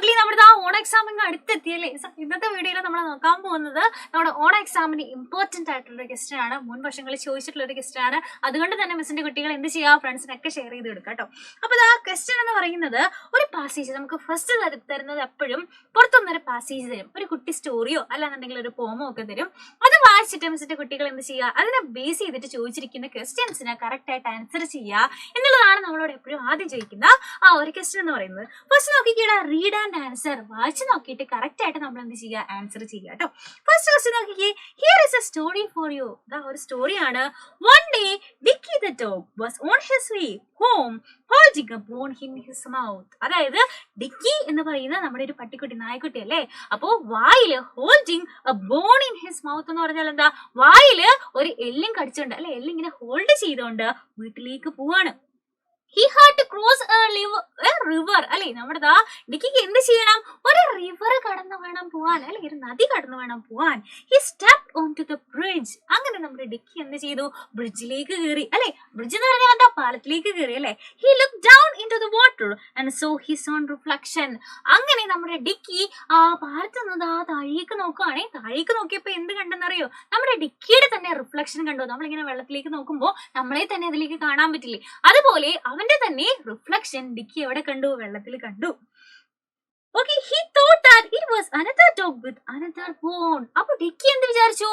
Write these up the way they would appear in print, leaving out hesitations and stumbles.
Finally നമ്മുടെ ആ on exam ഇങ്ങ് അടുത്തെത്തിയല്ലേ. ഇന്നത്തെ വീഡിയോയിൽ നമ്മൾ നോക്കാൻ പോകുന്നത് നമ്മുടെ ഓൺ എക്സാമിന് ഇമ്പോർട്ടന്റ് ആയിട്ടുള്ള ഒരു ക്വസ്റ്റൻ ആണ്. മുൻ വർഷങ്ങളിൽ ചോദിച്ചിട്ടുള്ള ഒരു ക്വസ്റ്റൻ ആണ്. അതുകൊണ്ട് തന്നെ മിസ്സിന്റെ കുട്ടികൾ എന്ത് ചെയ്യുക, ഫ്രണ്ട്സിനൊക്കെ ഷെയർ ചെയ്ത് കൊടുക്കുക കേട്ടോ. അപ്പോൾ ആ ക്വസ്റ്റൻ എന്ന് പറയുന്നത് ഒരു പാസേജ് നമുക്ക് ഫസ്റ്റ് തരുന്നത് എപ്പോഴും പുറത്തുനിന്നൊരു പാസേജ് തരും. ഒരു കുട്ടി സ്റ്റോറിയോ അല്ലാന്നുണ്ടെങ്കിൽ ഒരു പോമോ ഒക്കെ തരും. അത് വായിച്ചിട്ട് മിസ്സിന്റെ കുട്ടികൾ എന്ത് ചെയ്യുക, അതിനെ ബേസ് ചെയ്തിട്ട് ചോദിച്ചിരിക്കുന്ന ക്വസ്റ്റ്യൻസിന് കറക്റ്റ് ആയിട്ട് ആൻസർ ചെയ്യുക എന്നുള്ളതാണ് നമ്മളോട് എപ്പോഴും ആദ്യം ചോദിക്കുന്ന ആ ഒരു ക്വസ്റ്റൻ എന്ന് പറയുന്നത്. ഫസ്റ്റ് നോക്കിക്കേടാ, റീഡ് ആൻഡ് ആൻസർ. വായിച്ച് നോക്കിയിട്ട് കറക്റ്റ് ആയിട്ട് നമ്മൾ എന്ത് ചെയ്യുക, ആൻസർ ചെയ്യുക കേട്ടോ. ഫസ്റ്റ് ക്വസ്റ്റൻ നോക്കിക്കേ, here is a story for you. ഇതാ ഒരു സ്റ്റോറിയാണ്. One day Dicky the dog was on his way home holding a bone in his mouth. അതായത് ഡിക്കി എന്ന് പറയുന്ന നമ്മുടെ ഒരു പട്ടിക്കുട്ടി, നായ്ക്കുട്ടി അല്ലേ. അപ്പോ വായില് holding a bone in his mouth എന്ന് പറഞ്ഞാൽ എന്താ, വായില് ഒരു എല്ലും കടിച്ചുകൊണ്ട് അല്ലെ, എല്ലിങ്ങനെ ഹോൾഡ് ചെയ്തുകൊണ്ട് വീട്ടിലേക്ക് പോവാണ്. He had to cross a river അല്ലെ. നമ്മുടെ ഡിക്കിക്ക് എന്ത് ചെയ്യണം, ഒരു റിവർ കടന്നു വേണം പോവാൻ അല്ലെ, ഒരു നദി കടന്നു വേണം പോവാൻ. He stepped onto the bridge. അങ്ങനെ നമ്മുടെ ഡിക്കി എന്ത് ചെയ്തു, ബ്രിഡ്ജിലേക്ക് കയറി അല്ലെ. ബ്രിഡ്ജ് എന്ന് പറഞ്ഞാൽ എന്താ, പാലത്തിലേക്ക് കയറി അല്ലെ. He looked down into the water and saw his own reflection. അങ്ങനെ നമ്മുടെ ഡിക്കി ആ പാലത്ത് നിന്ന് താഴേക്ക് നോക്കുകയാണെ. താഴേക്ക് നോക്കിയപ്പോ എന്ത് കണ്ടെന്നറിയോ, നമ്മുടെ ഡിക്കിയുടെ തന്നെ റിഫ്ലക്ഷൻ കണ്ടു. നമ്മളിങ്ങനെ വെള്ളത്തിലേക്ക് നോക്കുമ്പോൾ നമ്മളെ തന്നെ അതിലേക്ക് കാണാൻ പറ്റില്ലേ, അതുപോലെ അവന്റെ തന്നെ റിഫ്ലക്ഷൻ ഡിക്കി എവിടെ കണ്ടു, വെള്ളത്തിൽ കണ്ടു. Okay, he thought that it was another dog with another bone. അപ്പൊ ഡിക്കി എന്ത് വിചാരിച്ചു,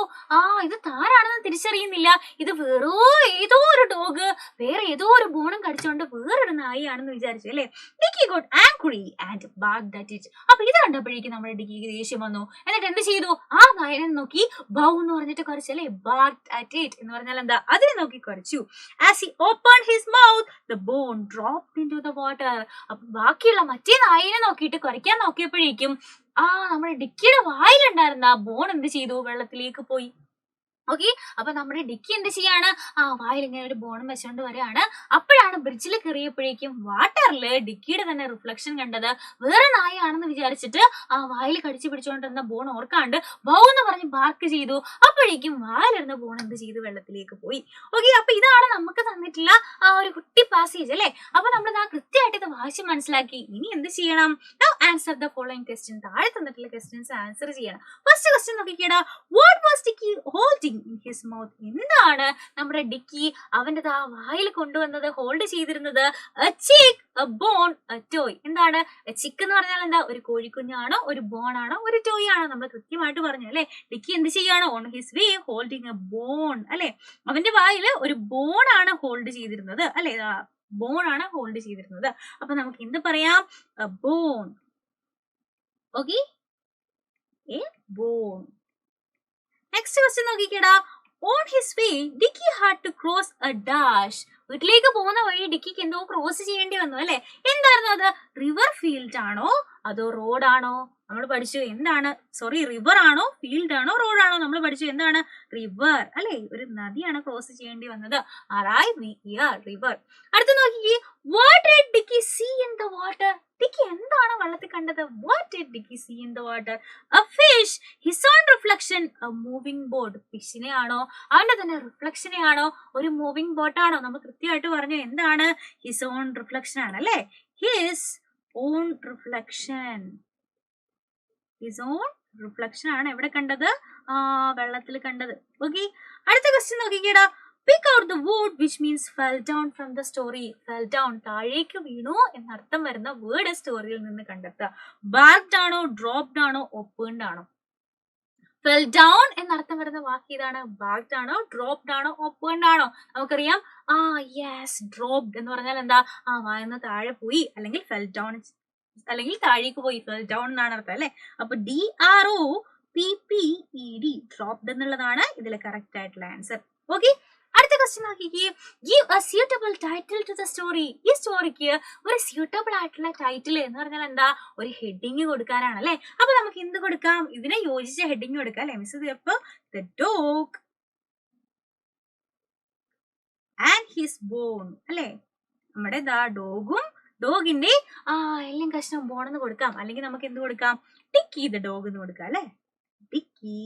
ഇത് താരാണെന്ന് തിരിച്ചറിയുന്നില്ല, ഇത് ഏതോ ഒരു ഡോഗ് വേറെ ഏതോ ഒരു ബോണും കടിച്ചോണ്ട് വേറൊരു നായിയാണെന്ന് വിചാരിച്ചു അല്ലെ. Dicky got angry and barked at it. അപ്പൊ ഇത് കണ്ടപ്പോഴേക്കും നമ്മുടെ ഡിക്കിക്ക് ദേഷ്യം വന്നു. എന്നിട്ട് എന്ത് ചെയ്തു, ആ നായനെ നോക്കി ബൗ എന്ന് പറഞ്ഞിട്ട് കുറച്ചു അല്ലെ. barked at it എന്ന് പറഞ്ഞാൽ എന്താ, അതിനെ നോക്കി കുറച്ചു. As he opened his mouth, the bone dropped into the water. അപ്പൊ ബാക്കിയുള്ള മറ്റേ നായനെ നോക്കിയിട്ട് കുറയ്ക്കാൻ നോക്കിയപ്പോഴേക്കും നമ്മുടെ ഡിക്കിയുടെ വായിലുണ്ടായിരുന്ന ആ ബോൺ എന്ത് ചെയ്തു, വെള്ളത്തിലേക്ക് പോയി. ഓക്കെ, അപ്പൊ നമ്മുടെ ഡിക്കി എന്ത് ചെയ്യാണ്, വായിൽ ഇങ്ങനെ ഒരു ബോണും വെച്ചോണ്ട് വരികയാണ്. അപ്പോഴാണ് ബ്രിഡ്ജിൽ കയറിയപ്പോഴേക്കും വാട്ടറില് ഡിക്കിയുടെ തന്നെ റിഫ്ലക്ഷൻ കണ്ടത്. വേറെ നായാണെന്ന് വിചാരിച്ചിട്ട് വായിൽ കടിച്ചു പിടിച്ചോണ്ടിരുന്ന ബോൺ ഓർക്കാണ്ട് ബൗ എന്ന് പറഞ്ഞ് ബാർക്ക് ചെയ്തു. അപ്പോഴേക്കും വായിലിരുന്ന ബോൺ എന്ത് ചെയ്തു, വെള്ളത്തിലേക്ക് പോയി. ഓക്കെ, അപ്പൊ ഇതാണ് നമുക്ക് തന്നിട്ടുള്ള ഒരു കുട്ടി പാസേജ് അല്ലെ. അപ്പൊ നമ്മൾ കൃത്യമായിട്ട് ഇത് വായിച്ച് മനസ്സിലാക്കി. ഇനി എന്ത് ചെയ്യണം, ആൻസർ ദ ഫോളോയിങ് ക്വസ്റ്റ്യൻ. താഴെ തന്നിട്ടുള്ള ക്വസ്റ്റ്യൻസ് ആൻസർ ചെയ്യണം. ഫസ്റ്റ് ക്വസ്റ്റ്യൻ നോക്കിക്കേടാ, what was Dicky holding in his mouth. എന്താണ് നമ്മുടെ ഡിക്കി അവന്റെ വായിൽ കൊണ്ടുവന്നത്, ഹോൾഡ് ചെയ്തിരുന്നത്? a chick, a bone, a toy. എന്താണ് ചിക്ക് എന്ന് പറഞ്ഞാൽ എന്താ, ഒരു കോഴിക്കുഞ്ഞാണോ, ഒരു ബോൺ ആണോ, ഒരു ടോയ് ആണോ? നമ്മൾ കൃത്യമായിട്ട് പറഞ്ഞു അല്ലെ. ഡിക്കി എന്ത് ചെയ്യാണ്, on his way holding a bone അല്ലെ. അവന്റെ വായിൽ ഒരു ബോൺ ആണ് ഹോൾഡ് ചെയ്തിരുന്നത് അല്ലെ, ബോൺ ആണ് ഹോൾഡ് ചെയ്തിരുന്നത്. അപ്പൊ നമുക്ക് എന്ത് പറയാം, a bone. Okay, a bone. Next question നോക്കിക്കേടാ, on his way Dicky had to cross a dash. വീട്ടിലേക്ക് പോകുന്ന വഴി ഡിക്കിക്ക് എന്തോ ക്രോസ് ചെയ്യേണ്ടി വന്നു അല്ലെ. എന്തായിരുന്നു അത്, റിവർ ഫീൽഡ് ആണോ അതോ റോഡാണോ? നമ്മൾ പഠിച്ചു എന്താണ്, റിവർ ആണോ ഫീൽഡ് ആണോ റോഡാണോ? നമ്മൾ പഠിച്ചു എന്താണ്, റിവർ അല്ലെ. ഒരു നദിയാണ് ക്രോസ് ചെയ്യേണ്ടി വന്നത്. റിവർ. അടുത്ത നോക്കിക്കേ, what did Dicky see in the water. Dicky എന്താണ് വെള്ളത്തിൽ കണ്ടത്? What did Dicky see in the water? A fish, his own reflection, a moving boat. ഫിഷിനെ ആണോ, അവന്റെ തന്നെ റിഫ്ലക്ഷനെ ആണോ, ഒരു മൂവിംഗ് ബോട്ടാണോ? നമ്മൾ കൃത്യമായിട്ട് പറഞ്ഞു എന്താണ്, ഹിസ് ഓൺ റിഫ്ലക്ഷൻ ആണ് അല്ലെ. His own reflection, his own reflection ആണ് എവിടെ കണ്ടത്, വെള്ളത്തിൽ കണ്ടത്. ഓക്കെ, അടുത്ത question നോക്കിക്കേടാ, pick out the word which means fell down from the story. fell down, താഴേക്ക് വീണു എന്നർത്ഥം വരുന്ന വേർഡ് സ്റ്റോറിയിൽ നിന്ന് കണ്ടെത്തുക. barked ആണോ, dropped ആണോ, opened ആണോ? fell down എന്നർത്ഥം വരുന്ന വാക്ക് ഇതാണ്. barked ആണോ, dropped ആണോ, opened ആണോ? നമുക്കറിയാം യെസ്, dropped എന്ന് പറഞ്ഞാൽ എന്താ, വായന്ന് താഴെ പോയി, അല്ലെങ്കിൽ fell down അല്ലെങ്കിൽ താഴേക്ക് പോയി, fell down എന്നാണ് അർത്ഥം അല്ലെ. അപ്പൊ DROPPED, dropped എന്നുള്ളതാണ് ഇതിലെ കറക്റ്റ് ആയിട്ടുള്ള ആൻസർ. ഓക്കെ, അടുത്ത ക്വസ്റ്റ്യൻ നോക്കിക്കേ, give a suitable title to the story. ഈ സ്റ്റോറിക്ക് ഒരു സ്യൂട്ടബിൾ ആയിട്ടുള്ള ടൈറ്റിൽ എന്ന് പറഞ്ഞാൽ എന്താ, ഒരു ഹെഡിങ് കൊടുക്കാനാണ് അല്ലെ. അപ്പൊ നമുക്ക് എന്ത് കൊടുക്കാം, ഇതിനെ യോജിച്ച ഹെഡിങ് കൊടുക്കാം അല്ലെ. മിസ് ഇതിപ്പോ the dog and his bone അല്ലെ. നമ്മുടെ ഡോഗും ഡോഗിന്റെ എല്ലാം കഷ്ണം ബോണെന്ന് കൊടുക്കാം. അല്ലെങ്കിൽ നമുക്ക് എന്ത് കൊടുക്കാം, ഡിക്കി ദ ഡോഗ് എന്ന് കൊടുക്കാം അല്ലെ. Dicky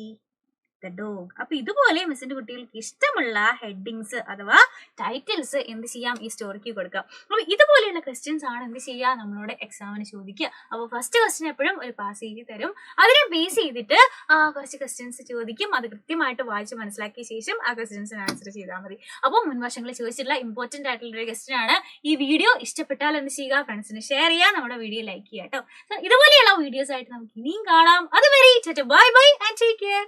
the the dog. അപ്പൊ ഇതുപോലെ മിസ്സിന്റെ കുട്ടികൾക്ക് ഇഷ്ടമുള്ള ഹെഡിങ്സ് അഥവാ ടൈറ്റിൽസ് എന്ത് ചെയ്യാം, ഈ സ്റ്റോറിക്ക് കൊടുക്കാം. അപ്പൊ ഇതുപോലെയുള്ള ക്വസ്റ്റ്യൻസ് ആണ് എന്ത് ചെയ്യുക, നമ്മളോട് എക്സാമിന് ചോദിക്കുക. അപ്പോൾ ഫസ്റ്റ് ക്വസ്റ്റ്യൻ എപ്പോഴും ഒരു പാസ് എഴുതി തരും, അതിനെ ബേസ് ചെയ്തിട്ട് കുറച്ച് ക്വസ്റ്റ്യൻസ് ചോദിക്കും. അത് കൃത്യമായിട്ട് വായിച്ച് മനസ്സിലാക്കിയ ശേഷം ആ ക്വസ്റ്റ്യൻസിന് ആൻസർ ചെയ്താൽ മതി. അപ്പോൾ മുൻവർഷങ്ങളിൽ ചോദിച്ചിട്ടുള്ള ഇമ്പോർട്ടന്റ് ആയിട്ടുള്ള ഒരു ക്വസ്റ്റ്യൻ ആണ്. ഈ വീഡിയോ ഇഷ്ടപ്പെട്ടാൽ എന്ത് ചെയ്യുക, ഫ്രണ്ട്സിന് ഷെയർ ചെയ്യുക, നമ്മുടെ വീഡിയോ ലൈക്ക് ചെയ്യുക കേട്ടോ. ഇതുപോലെയുള്ള വീഡിയോസ് ആയിട്ട് നമുക്ക് ഇനിയും കാണാം. അതുവരെ bye bye and take care.